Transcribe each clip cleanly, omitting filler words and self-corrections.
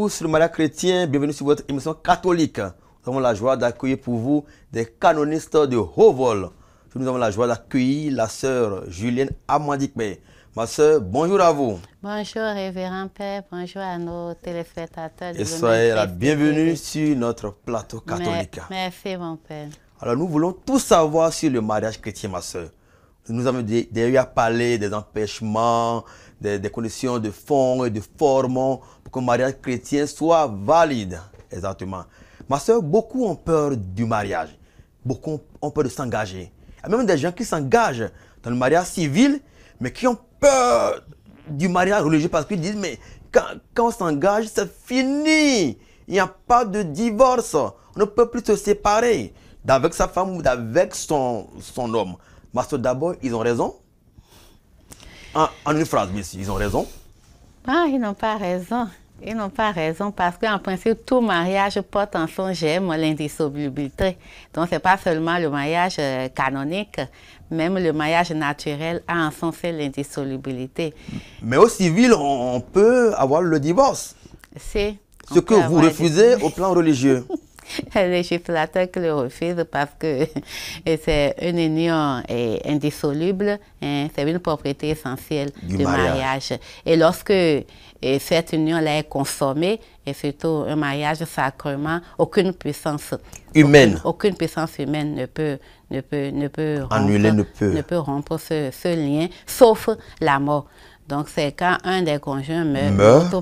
tous, le mariage chrétien, bienvenue sur votre émission catholique. Nous avons la joie d'accueillir pour vous des canonistes de haut vol. Nous avons la joie d'accueillir la sœur Julienne Amandikme. Ma sœur, bonjour à vous. Bonjour révérend Père, bonjour à nos téléspectateurs. Et soyez la bienvenue sur notre plateau catholique. Merci mon Père. Alors nous voulons tout savoir sur le mariage chrétien, ma sœur. Nous avons déjà parlé des empêchements, des conditions de fond et de forme pour que le mariage chrétien soit valide. Exactement. Ma soeur, beaucoup ont peur du mariage. Beaucoup ont peur de s'engager. Il y a même des gens qui s'engagent dans le mariage civil, mais qui ont peur du mariage religieux parce qu'ils disent, mais quand on s'engage, c'est fini. Il n'y a pas de divorce. On ne peut plus se séparer d'avec sa femme ou d'avec son homme. Ma soeur, d'abord, ils ont raison. En une phrase, monsieur, ils ont raison. Ah, ils n'ont pas raison. Ils n'ont pas raison parce qu'en principe, tout mariage porte en son germe l'indissolubilité. Donc, ce n'est pas seulement le mariage canonique, même le mariage naturel a en son sein l'indissolubilité. Mais au civil, on peut avoir le divorce. C'est ce que vous refusez au plan religieux. Le législateur qui le refuse parce que c'est une union indissoluble, hein, c'est une propriété essentielle du mariage. Et lorsque cette union là est consommée, et surtout un mariage sacrement, aucune puissance humaine, aucune puissance humaine ne peut rompre ce lien, sauf la mort. Donc c'est quand un des conjoints meurt,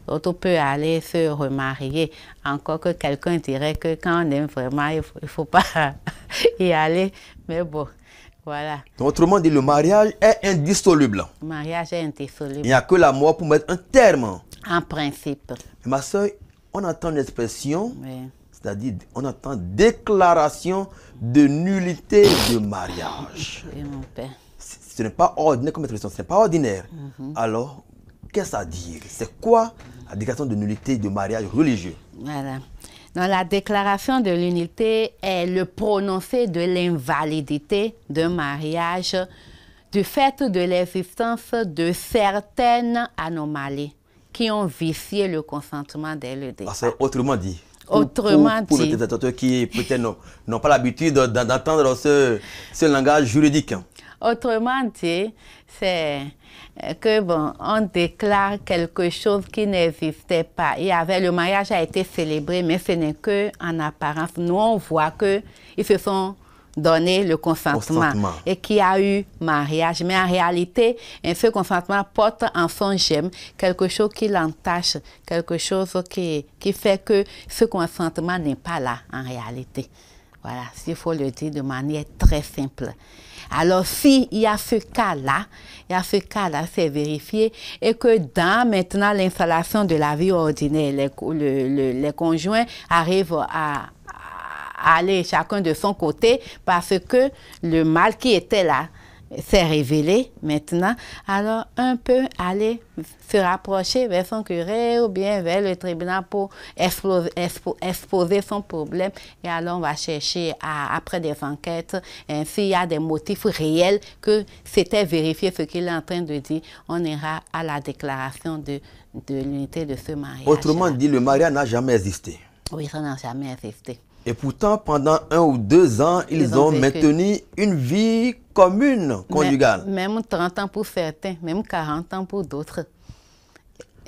l'autre peut aller se remarier. Encore que quelqu'un dirait que quand on aime vraiment, il ne faut pas y aller. Mais bon, voilà. Donc, autrement dit, le mariage est indissoluble. Le mariage est indissoluble. Il n'y a que la mort pour mettre un terme. En principe. Mais ma soeur, on entend l'expression, oui. C'est-à-dire on entend déclaration de nullité de mariage. Oui, mon père. Ce n'est pas ordinaire comme expression, ce n'est pas ordinaire. Alors, qu'est-ce à dire? C'est quoi la déclaration de nullité de mariage religieux? Voilà. Donc, la déclaration de l'unité est le prononcé de l'invalidité d'un mariage du fait de l'existence de certaines anomalies qui ont vicié le consentement dès le départ. Autrement dit, pour les téléspectateurs qui peut-être n'ont pas l'habitude d'entendre ce langage juridique. Autrement dit, c'est que bon, on déclare quelque chose qui n'existait pas. Le mariage a été célébré, mais ce n'est qu'en apparence. Nous, on voit qu'ils se sont donné le consentement et qu'il y a eu mariage. Mais en réalité, ce consentement porte en son germe quelque chose qui l'entache, quelque chose qui fait que ce consentement n'est pas là en réalité. Voilà, s'il faut le dire de manière très simple. Alors, s'il y a ce cas-là, c'est vérifié et que dans maintenant l'installation de la vie ordinaire, les conjoints arrivent à aller chacun de son côté parce que le mal qui était là s'est révélé maintenant, alors un peut aller se rapprocher vers son curé ou bien vers le tribunal pour exposer son problème. Et alors on va chercher, après des enquêtes, s'il y a des motifs réels que c'était vérifié ce qu'il est en train de dire, on ira à la déclaration de l'unité de ce mariage. Autrement dit, le mariage n'a jamais existé. Oui, ça n'a jamais existé. Et pourtant, pendant 1 ou 2 ans, ils ont maintenu une vie commune, conjugale. Même 30 ans pour certains, même 40 ans pour d'autres.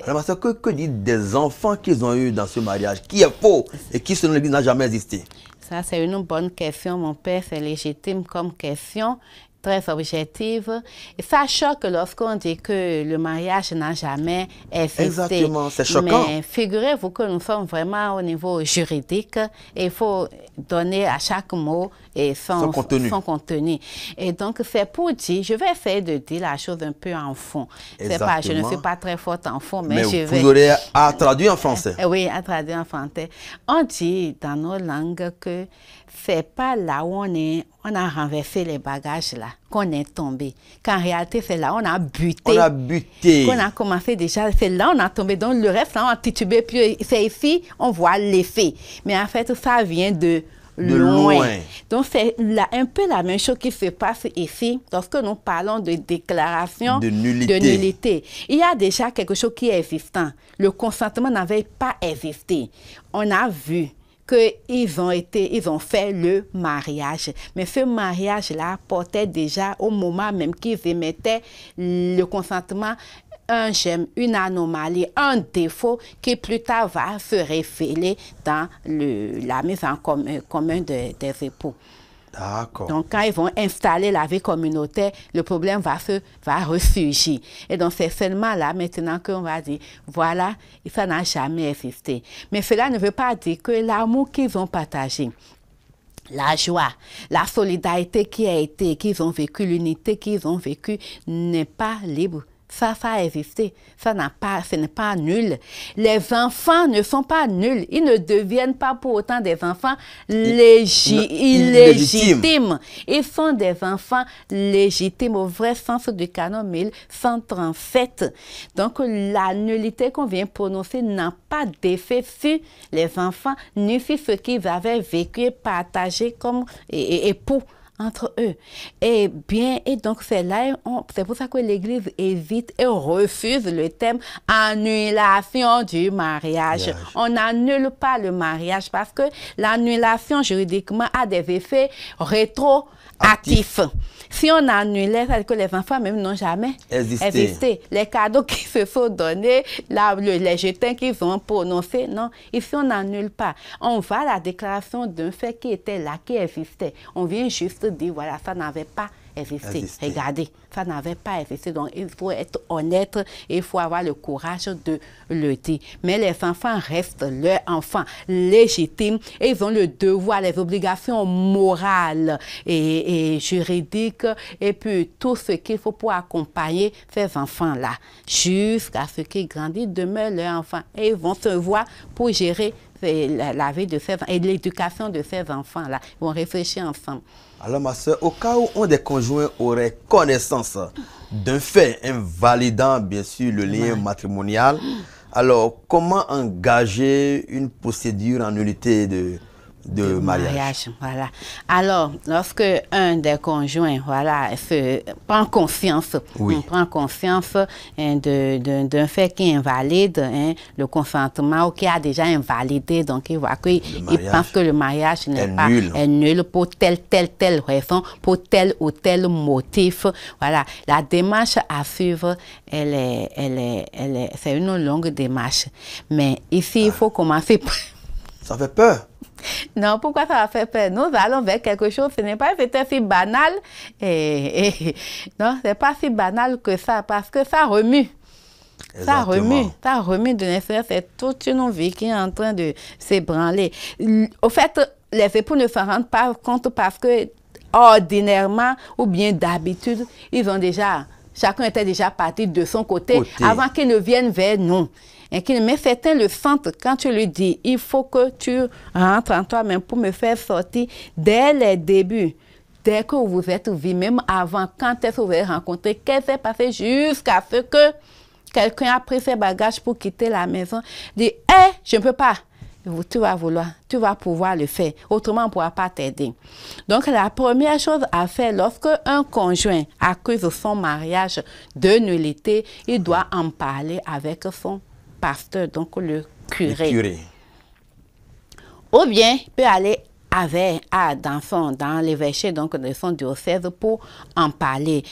Alors, que disent des enfants qu'ils ont eu dans ce mariage, qui est faux et qui, selon l'Église, n'a jamais existé? Ça, c'est une bonne question, mon père. C'est légitime comme question, très objective. Et ça choque lorsqu'on dit que le mariage n'a jamais existé. Exactement, c'est choquant. Mais figurez-vous que nous sommes vraiment au niveau juridique et il faut donner à chaque mot son contenu. Et donc, c'est pour dire, je vais essayer de dire la chose un peu en fond. Pas, je ne suis pas très forte en fond, mais vous aurez à traduire en français. Oui, à traduire en français. On dit dans nos langues que c'est pas là où on a renversé les bagages là, qu'on est tombé. Qu'en réalité, c'est là où on a buté. On a buté. Qu'on a commencé déjà, c'est là où on a tombé. Donc le reste, là, on a titubé. Puis c'est ici, on voit l'effet. Mais en fait, ça vient de loin. Donc, c'est un peu la même chose qui se passe ici lorsque nous parlons de déclaration de nullité. Il y a déjà quelque chose qui est existant. Le consentement n'avait pas existé. On a vu qu'ils ont fait le mariage. Mais ce mariage-là portait déjà, au moment même qu'ils émettaient le consentement, un gemme, une anomalie, un défaut qui plus tard va se révéler dans la mise en commun des époux. D'accord. Donc, quand ils vont installer la vie communautaire, le problème va ressurgir. Et donc, c'est seulement là, maintenant, qu'on va dire, voilà, ça n'a jamais existé. Mais cela ne veut pas dire que l'amour qu'ils vont partager, la joie, la solidarité qu'ils ont vécu, l'unité qu'ils ont vécu, n'est pas libre. Ça a existé. Ce n'est pas nul. Les enfants ne sont pas nuls. Ils ne deviennent pas pour autant des enfants illégitimes. Ils sont des enfants légitimes au vrai sens du canon 1137. Donc, la nullité qu'on vient prononcer n'a pas d'effet sur les enfants, ni sur ce qu'ils avaient vécu et partagé comme époux entre eux. Et donc c'est pour ça que l'Église évite et refuse le terme annulation du mariage. On n'annule pas le mariage parce que l'annulation juridiquement a des effets rétroactifs. Si on annulait, c'est que les enfants même n'ont jamais existé. Les cadeaux qui se sont donnés, les jetons qu'ils ont prononcés, non. Ici, on n'annule pas. On va à la déclaration d'un fait qui était là, qui existait. On vient juste dire, voilà, ça n'avait pas existé. Regardez, ça n'avait pas existé. Donc, il faut être honnête et il faut avoir le courage de le dire. Mais les enfants restent leurs enfants légitimes et ils ont le devoir, les obligations morales et juridiques et puis tout ce qu'il faut pour accompagner ces enfants-là jusqu'à ce qu'ils grandissent, demeurent leurs enfants et ils vont se voir pour gérer la vie de ces enfants et l'éducation de ces enfants-là. Ils vont réfléchir ensemble. Alors, ma soeur, au cas où un des conjoints aurait connaissance d'un fait invalidant, bien sûr, le lien matrimonial, alors comment engager une procédure en nullité de mariage? Voilà. Alors, lorsque un des conjoints, voilà, prend conscience, prend conscience d'un fait qui invalide le consentement ou qui a déjà invalidé, donc il voit qu'il pense que le mariage est nul pour telle raison, pour tel ou tel motif. Voilà. La démarche à suivre, c'est une longue démarche. Mais ici, il faut commencer. Ça fait peur. Non, pourquoi ça va faire peur? Nous allons vers quelque chose, ce n'est pas si banal. Non, ce n'est pas si banal que ça, parce que ça remue. Exactement. Ça remue de l'intérieur, c'est toute une vie qui est en train de s'ébranler. Au fait, les époux ne s'en rendent pas compte parce que, ordinairement, ou bien d'habitude, chacun était déjà parti de son côté. Avant qu'ils ne viennent vers nous. Mais certains le sentent quand tu lui dis, il faut que tu rentres en toi-même pour me faire sortir dès les débuts. Dès que vous êtes vu, même avant, quand est-ce que vous avez rencontré, qu'est-ce qui s'est passé jusqu'à ce que quelqu'un a pris ses bagages pour quitter la maison, dit, je ne peux pas. Tu vas pouvoir le faire. Autrement, on ne pourra pas t'aider. Donc, la première chose à faire, lorsque un conjoint accuse son mariage de nullité, il doit en parler avec son pasteur, donc le curé. Ou bien, il peut aller dans l'évêché, donc de son diocèse, pour en parler.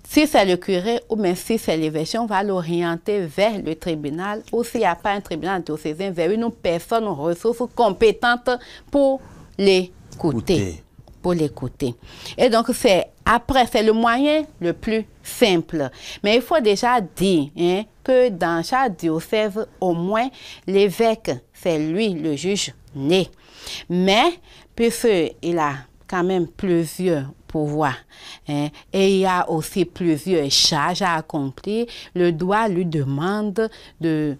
Si c'est le curé ou même si c'est l'évêché, on va l'orienter vers le tribunal ou s'il n'y a pas un tribunal diocésain, vers une personne ressource compétente pour l'écouter. Et donc, c'est le moyen le plus simple. Mais il faut déjà dire que dans chaque diocèse, au moins, l'évêque, c'est lui le juge né. Mais, puisqu'il a quand même plusieurs pouvoirs et il y a aussi plusieurs charges à accomplir, le droit lui demande de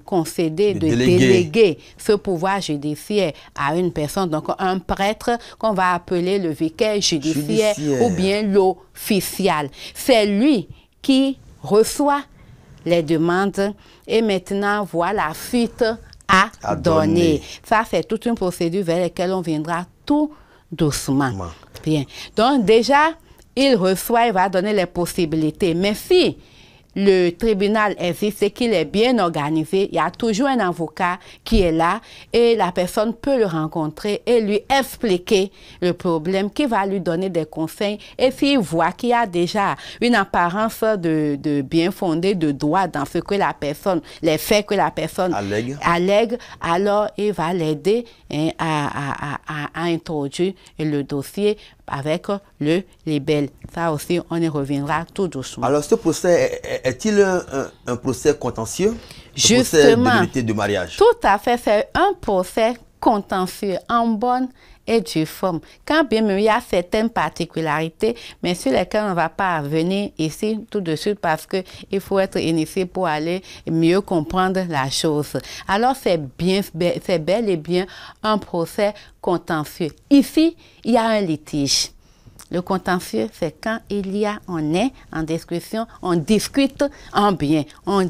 concéder, de déléguer ce pouvoir judiciaire à une personne, donc un prêtre qu'on va appeler le vicaire judiciaire ou bien l'official. C'est lui qui reçoit les demandes et maintenant voit la suite à donner. Ça, c'est toute une procédure vers laquelle on viendra tout doucement. Bien. Donc, déjà, il reçoit, il va donner les possibilités. Mais si le tribunal existe et qu'il est bien organisé, il y a toujours un avocat qui est là et la personne peut le rencontrer et lui expliquer le problème, qui va lui donner des conseils. Et s'il voit qu'il y a déjà une apparence de bien fondé, de droit dans ce que la personne, les faits que la personne allègue, alors il va l'aider à introduire le dossier avec le libelle. Ça aussi, on y reviendra tout doucement. Alors, ce procès est-il un procès contentieux? Justement, procès de nullité de mariage? Tout à fait, c'est un procès contentieux en bonne et due forme. Quand bien même il y a certaines particularités, mais sur lesquelles on ne va pas venir ici tout de suite parce qu'il faut être initié pour aller mieux comprendre la chose. Alors c'est bel et bien un procès contentieux. Ici, il y a un litige. Le contentieux, c'est quand on est en discussion, on discute en bien.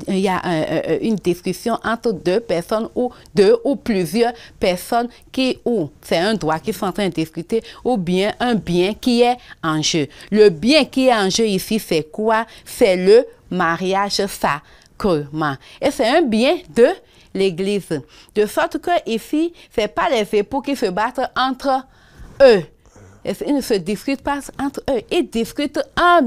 Il y a une discussion entre deux personnes ou deux ou plusieurs personnes ou c'est un droit qui sont en train de discuter ou bien un bien qui est en jeu. Le bien qui est en jeu ici, c'est quoi? C'est le mariage sacrement. Et c'est un bien de l'Église. De sorte que ici, ce n'est pas les époux qui se battent entre eux. Ils ne se discutent pas entre eux. Ils discutent un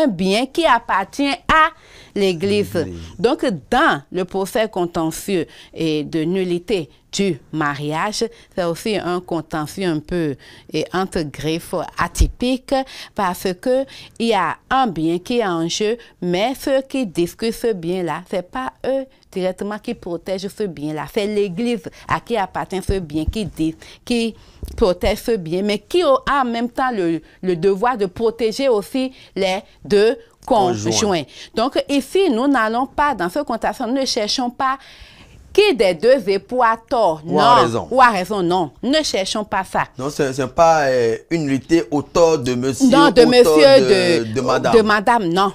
bien qui appartient à l'Église. Donc, dans le procès contentieux et de nullité du mariage, c'est aussi un contentieux un peu entre griffes atypique parce que il y a un bien qui est en jeu, mais ceux qui discutent ce bien-là, ce n'est pas eux directement qui protègent ce bien-là. C'est l'Église à qui appartient ce bien, qui protège ce bien, mais qui a en même temps le devoir de protéger aussi les deux conjoints. Donc ici, nous n'allons pas, dans ce contentieux, nous ne cherchons pas qui des deux époux a tort, ou a raison. Ou a raison, non. Ne cherchons pas ça. Non, ce n'est pas une nullité au tort de monsieur, non, de monsieur, de madame. De madame, non.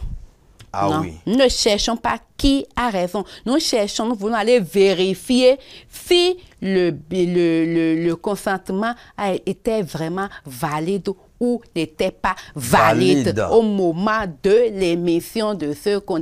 Ah non. oui. Ne cherchons pas qui a raison. Nous cherchons, nous voulons aller vérifier si le consentement était vraiment valide ou n'était pas valide au moment de l'émission de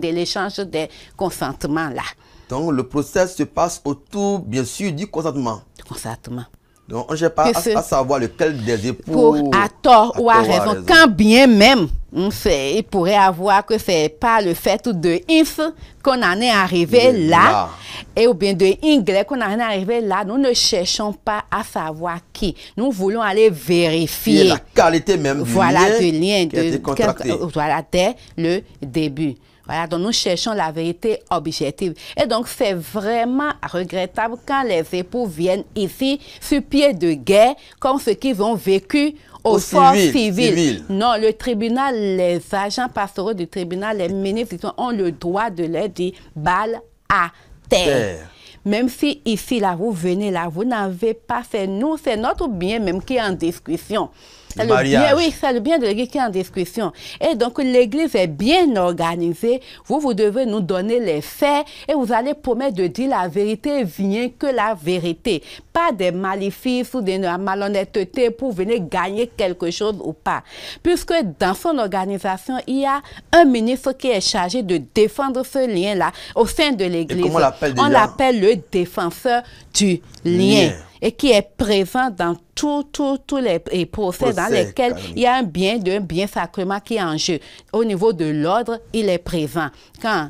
l'échange des consentements là. Donc le procès se passe autour, bien sûr, du consentement. Du consentement. Donc on ne cherche pas à savoir lequel des époux a tort ou a raison. Quand bien même, il pourrait avoir que ce n'est pas le fait de if qu'on en est arrivé là, et ou bien de anglais qu'on en est arrivé là. Nous ne cherchons pas à savoir qui. Nous voulons aller vérifier la qualité même du lien qui a été contracté. Voilà, dès le début. Voilà, donc nous cherchons la vérité objective. Et donc, c'est vraiment regrettable quand les époux viennent ici sur pied de guerre, comme ceux qui ont vécu au fort civil. Non, le tribunal, les agents pastoraux du tribunal, les ministres ont le droit de leur dire balle à terre. Même si ici, là, vous venez là, vous n'avez pas fait, nous, c'est notre bien même qui est en discussion. C'est le bien, oui, c'est le bien de l'Église qui est en discussion. Et donc, l'Église est bien organisée. Vous devez nous donner les faits et vous allez promettre de dire la vérité, bien que la vérité. Pas des maléfices ou des malhonnêtetés pour venir gagner quelque chose ou pas. Puisque dans son organisation, il y a un ministre qui est chargé de défendre ce lien-là au sein de l'Église. Comment on l'appelle déjà? On l'appelle le défenseur du lien. Et qui est présent dans tous les procès dans lesquels il y a un bien sacrement qui est en jeu. Au niveau de l'ordre, il est présent. Quand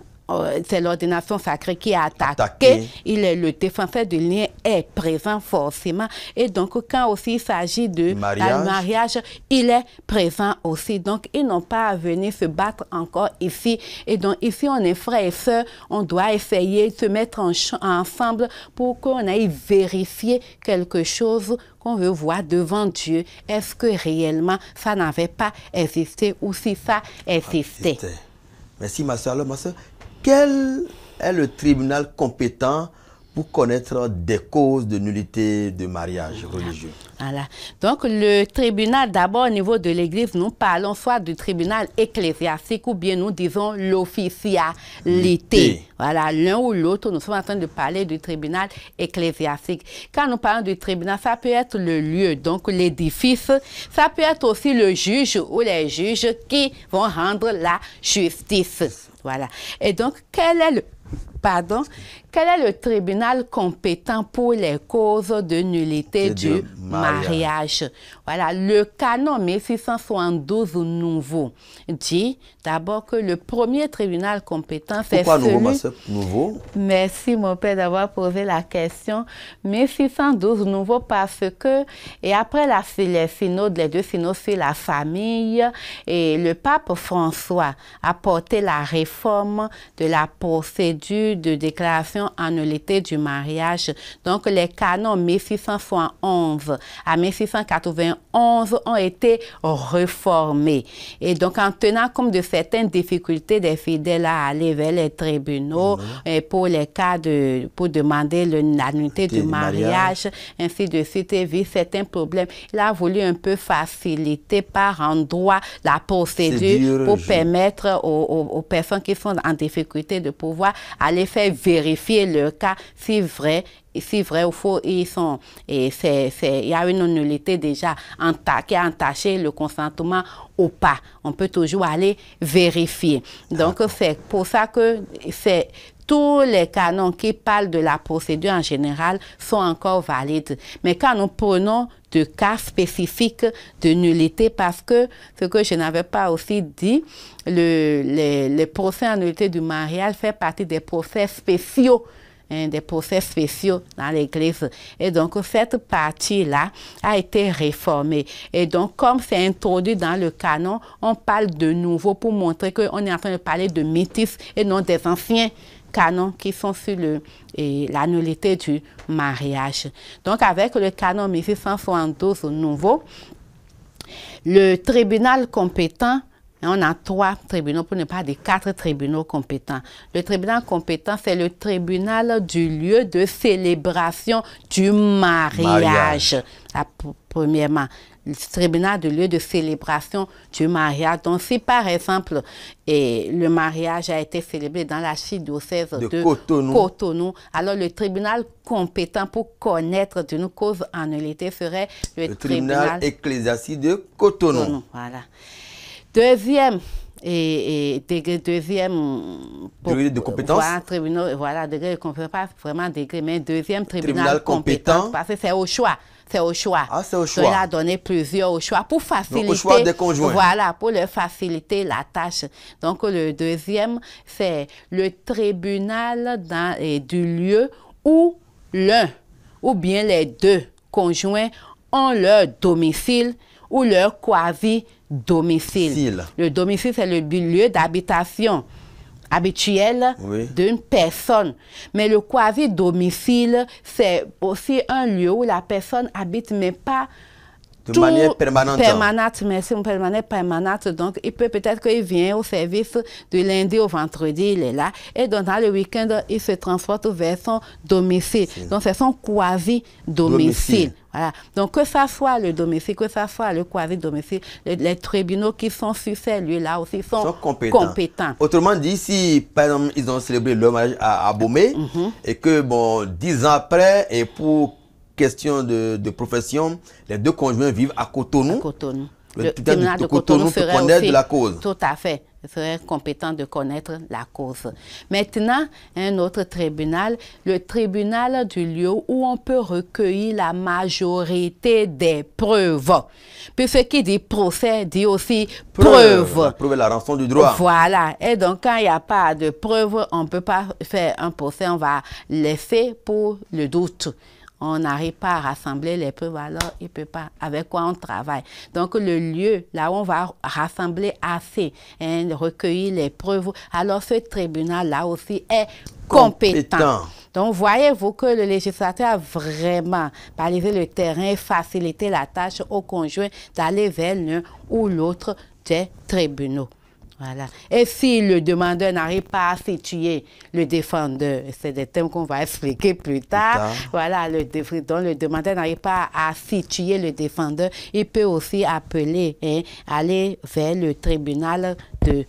c'est l'ordination sacrée qui est attaquée, le défenseur du lien est présent forcément. Et donc, quand aussi il s'agit de mariage, il est présent aussi. Donc, ils n'ont pas à venir se battre encore ici. Et donc, ici, on est frères et sœurs, on doit essayer de se mettre ensemble pour qu'on aille vérifier quelque chose qu'on veut voir devant Dieu. Est-ce que réellement, ça n'avait pas existé ou si ça existait? Merci, ma soeur. Alors, ma soeur, quel est le tribunal compétent pour connaître des causes de nullité de mariage religieux. Voilà. Donc, le tribunal, d'abord au niveau de l'Église, nous parlons soit du tribunal ecclésiastique ou bien nous disons l'officialité. Voilà, l'un ou l'autre, nous sommes en train de parler du tribunal ecclésiastique. Quand nous parlons du tribunal, ça peut être le lieu, donc l'édifice. Ça peut être aussi le juge ou les juges qui vont rendre la justice. Voilà. Et donc, quel est le tribunal compétent pour les causes de nullité du mariage? Voilà, le canon 1672 nouveau dit d'abord que le premier tribunal compétent, c'est Pourquoi nouveau, ma soeur? Nouveau? Merci, mon père, d'avoir posé la question. 1612 nouveau parce que, et après les synodes, les deux synodes sur la famille, et le pape François a porté la réforme de la procédure de déclaration en nullité du mariage. Donc, les canons 1671 à 1691 ont été réformés. Et donc, en tenant compte de certaines difficultés des fidèles à aller vers les tribunaux et pour les cas pour demander la nullité du mariage, ainsi de suite, et vu certains problèmes, il a voulu un peu faciliter par endroit la procédure pour permettre aux personnes qui sont en difficulté de pouvoir aller faire vérifier leur cas si vrai ou faux ils sont. Et il y a une nullité déjà qui a entaché le consentement ou pas. On peut toujours aller vérifier. Donc, c'est pour ça que tous les canons qui parlent de la procédure en général sont encore valides. Mais quand nous prenons de cas spécifiques de nullité, parce que ce que je n'avais pas aussi dit, les procès en nullité du mariage fait partie des procès spéciaux, des procès spéciaux dans l'Église. Et donc, cette partie-là a été réformée. Et donc, comme c'est introduit dans le canon, on parle de nouveau pour montrer qu'on est en train de parler de métis et non des anciens canons qui sont sur la nullité du mariage. Donc, avec le canon 1672 nouveau, le tribunal compétent, on a 3 tribunaux, pour ne pas dire 4 tribunaux compétents. Le tribunal compétent, c'est le tribunal du lieu de célébration du mariage. Premièrement, le tribunal du lieu de célébration du mariage. Donc, si par exemple, le mariage a été célébré dans l'archidiocèse de Cotonou, alors le tribunal compétent pour connaître d'une cause en nullité serait le tribunal ecclésiastique de Cotonou. Voilà. Deuxième degré de compétence. Voilà, degré de compétence, pas vraiment degré, mais deuxième tribunal compétent, parce que c'est au choix. C'est au choix. Ah, c'est au choix. Donc, il a donné plusieurs au choix pour faciliter. Donc, au choix des conjoints. Voilà, pour leur faciliter la tâche. Donc, le deuxième, c'est le tribunal du lieu où l'un ou bien les deux conjoints ont leur domicile ou leur quasi-domicile. Le domicile, c'est le lieu d'habitation habituel d'une personne. Mais le quasi-domicile, c'est aussi un lieu où la personne habite, mais pas de manière permanente. Merci, permanente. Donc, il peut peut-être qu'il vient au service de lundi au vendredi, il est là. Et donc, dans le week-end, il se transporte vers son domicile. Donc, c'est son quasi-domicile. Voilà. Donc, que ça soit le domicile, que ça soit le quasi-domicile, les tribunaux qui sont sur ces lieux-là aussi sont compétents. Autrement dit, si, par exemple, ils ont célébré leur mariage à Abomey, et que, bon, 10 ans après, et pour question de profession, les deux conjoints vivent à Cotonou. Le tribunal de Cotonou peut connaître de la cause. Tout à fait. Il serait compétent de connaître la cause. Maintenant, un autre tribunal, le tribunal du lieu où on peut recueillir la majorité des preuves. Puis ce qui dit procès dit aussi preuve. La preuve est la rançon du droit. Voilà. Et donc, quand il n'y a pas de preuve, on ne peut pas faire un procès, on va laisser pour le doute. On n'arrive pas à rassembler les preuves, alors il ne peut pas. Avec quoi on travaille? Donc, le lieu, là où on va rassembler assez, recueillir les preuves, alors ce tribunal-là aussi est compétent. Donc, voyez-vous que le législateur a vraiment balisé le terrain et facilité la tâche aux conjoints d'aller vers l'un ou l'autre des tribunaux. Voilà. Et si le demandeur n'arrive pas à situer le défendeur, c'est des thèmes qu'on va expliquer plus tard. Voilà, donc le demandeur n'arrive pas à situer le défendeur, il peut aussi appeler, aller vers le tribunal de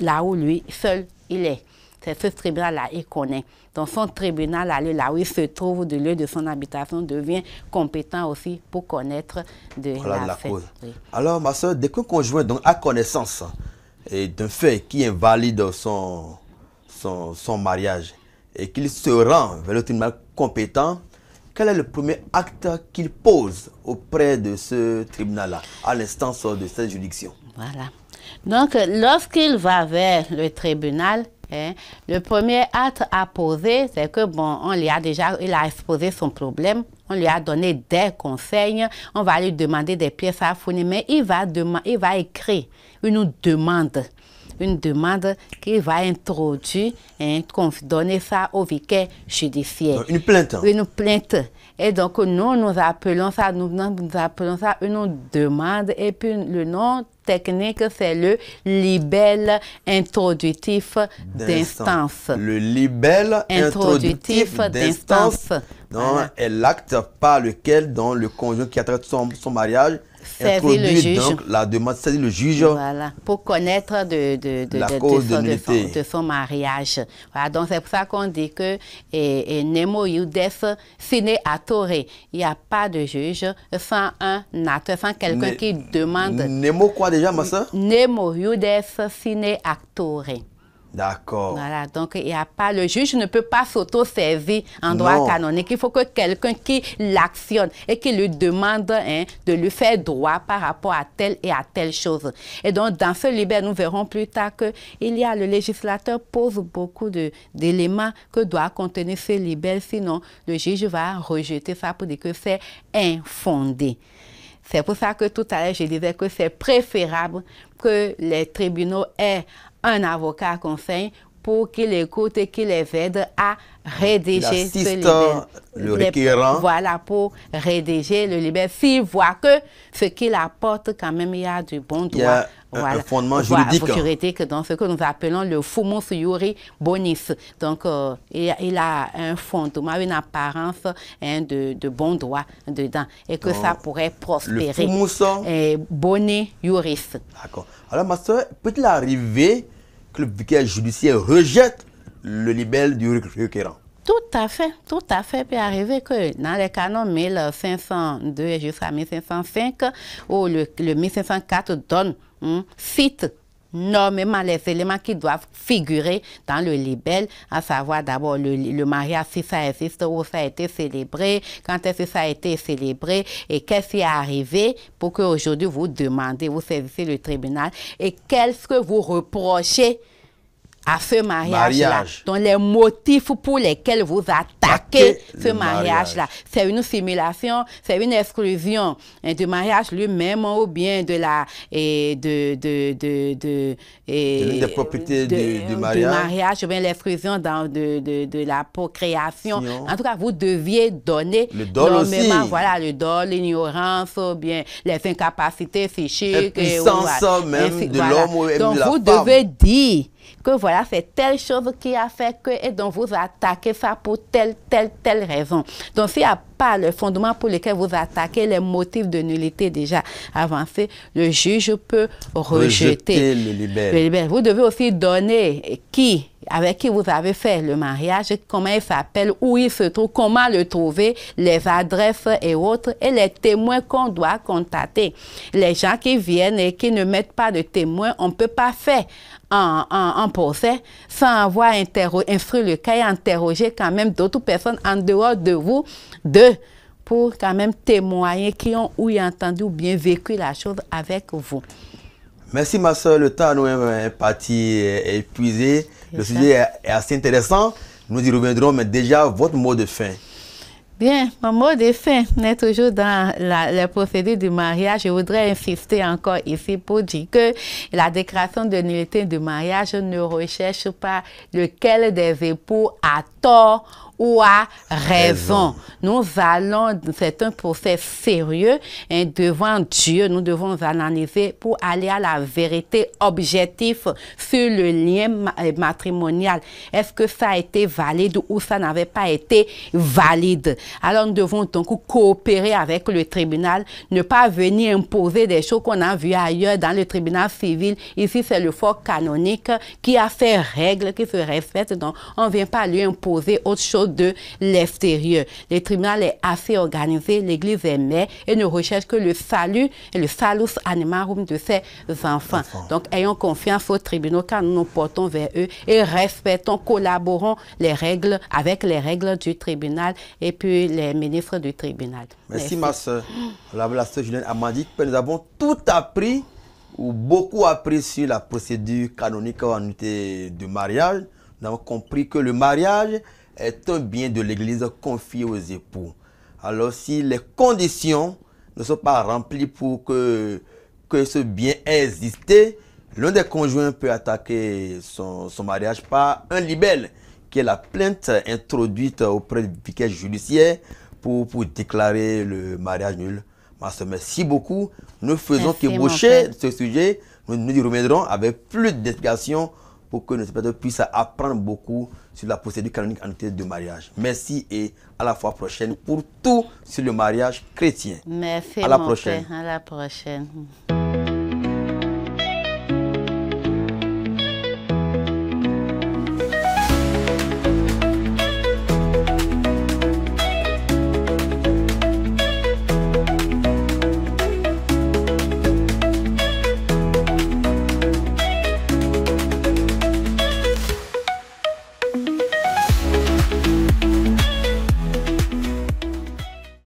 là où lui seul il est. C'est ce tribunal-là, il connaît. Donc son tribunal, là où il se trouve, de lieu de son habitation, devient compétent aussi pour connaître de la cause. Oui. Alors, ma soeur, dès qu'un conjoint donc, a connaissance d'un fait qui invalide son mariage et qu'il se rend vers le tribunal compétent, quel est le premier acte qu'il pose auprès de ce tribunal-là, à l'instance de cette juridiction? Voilà. Donc, lorsqu'il va vers le tribunal, le premier acte à poser, c'est que, bon, il a exposé son problème, on lui a donné des conseils, on va lui demander des pièces à fournir, mais il va écrire une demande qu'il va introduire, donner ça au vicaire judiciaire. Une plainte. Une plainte. Et donc, nous appelons ça une demande. Et puis, le nom technique, c'est le libelle introductif d'instance. Le libelle introdutif d'instance est l'acte par lequel le conjoint qui a traité son mariage introduit donc la demande, c'est le juge. Voilà, pour connaître de son mariage. Voilà, donc c'est pour ça qu'on dit que nemo iudes sine attore. Il n'y a pas de juge sans un acteur, sans quelqu'un qui demande. Nemo quoi déjà, ma soeur? Nemo iudes sine actore. D'accord. Voilà, donc il n'y a pas, le juge ne peut pas s'auto-servir en droit canonique. Il faut que quelqu'un qui l'actionne et qui lui demande de lui faire droit par rapport à telle et à telle chose. Et donc, dans ce libelle, nous verrons plus tard que le législateur pose beaucoup d'éléments que doit contenir ce libelle, sinon le juge va rejeter ça pour dire que c'est infondé. C'est pour ça que tout à l'heure, je disais que c'est préférable que les tribunaux aient un avocat à conseil pour qu'il écoute et qu'il les aide à rédiger ce libelle. Le requérant. Voilà, pour rédiger le libelle. S'il voit que ce qu'il apporte, quand même, il y a du bon droit. Il y a un fondement juridique. Donc, ce que nous appelons le fumus iuri bonis. Donc, il a un fondement, une apparence de bon droit dedans. Et que ça pourrait prospérer. Le fumus boni iuris. D'accord. Alors, ma soeur, peut-il arriver que le vicaire judiciaire rejette le libelle du requérant? Tout à fait. Il peut arriver que dans les canons 1502 jusqu'à 1505, où le 1504 cite nommément les éléments qui doivent figurer dans le libelle, à savoir d'abord le mariage, si ça existe, où ça a été célébré, quand est-ce que ça a été célébré, et qu'est-ce qui est arrivé pour qu'aujourd'hui vous demandez, vous saisissez le tribunal, et qu'est-ce que vous reprochez à ce mariage-là. Donc, les motifs pour lesquels vous attaquez ce mariage-là. C'est une simulation, c'est une exclusion du mariage lui-même ou bien de la... des propriétés du mariage. Ou bien l'exclusion de la procréation. En tout cas, vous deviez donner... Le dol aussi. Voilà, le dol, l'ignorance, ou bien les incapacités psychiques. L'impuissance même de l'homme ou de la femme. Donc, vous devez dire que voilà, c'est telle chose qui a fait que, et donc vous attaquez ça pour telle raison. Donc, s'il n'y a pas le fondement pour lequel vous attaquez, les motifs de nullité déjà avancés, le juge peut rejeter le libelle. Vous devez aussi donner avec qui vous avez fait le mariage, comment il s'appelle, où il se trouve, comment le trouver, les adresses et autres, et les témoins qu'on doit contacter. Les gens qui viennent et qui ne mettent pas de témoins, on ne peut pas faire en procès sans avoir instruit le cas et interroger quand même d'autres personnes en dehors de vous, pour quand même témoigner qui ont entendu ou bien vécu la chose avec vous. Merci ma soeur, le temps nous est parti épuisé. Le sujet est assez intéressant. Nous y reviendrons, mais déjà votre mot de fin. Bien, mon mot de fin est toujours dans la procédure du mariage. Je voudrais insister encore ici pour dire que la déclaration de nullité du mariage ne recherche pas lequel des époux a tort ou a raison. Nous allons, c'est un procès sérieux et devant Dieu, nous devons analyser pour aller à la vérité objective sur le lien matrimonial. Est-ce que ça a été valide ou ça n'avait pas été valide? Alors nous devons donc coopérer avec le tribunal, ne pas venir imposer des choses qu'on a vues ailleurs dans le tribunal civil. Ici, c'est le fort canonique qui a fait règles qui se respectent, donc on ne vient pas lui imposer autre chose de l'extérieur. Le tribunal est assez organisé, l'Église est mère et ne recherche que le salut et le salus animarum de ses enfants. Donc ayons confiance aux tribunaux quand nous nous portons vers eux et respectons, collaborons avec les règles du tribunal et puis les ministres du tribunal. Merci ma soeur. La soeur Julienne Amadi, nous avons tout appris ou beaucoup appris sur la procédure canonique en unité de mariage. Nous avons compris que le mariage est un bien de l'Église confié aux époux. Alors si les conditions ne sont pas remplies pour que ce bien ait existé, l'un des conjoints peut attaquer son mariage par un libelle, qui est la plainte introduite auprès du vicaire judiciaire pour déclarer le mariage nul. Merci beaucoup. Nous faisons qu'ébaucher ce sujet. Nous y reviendrons avec plus d'explications pour que nos spectateurs puissent apprendre beaucoup sur la procédure canonique en unité de mariage. Merci et à la fois prochaine pour tout sur le mariage chrétien. Merci. À la prochaine. À la prochaine.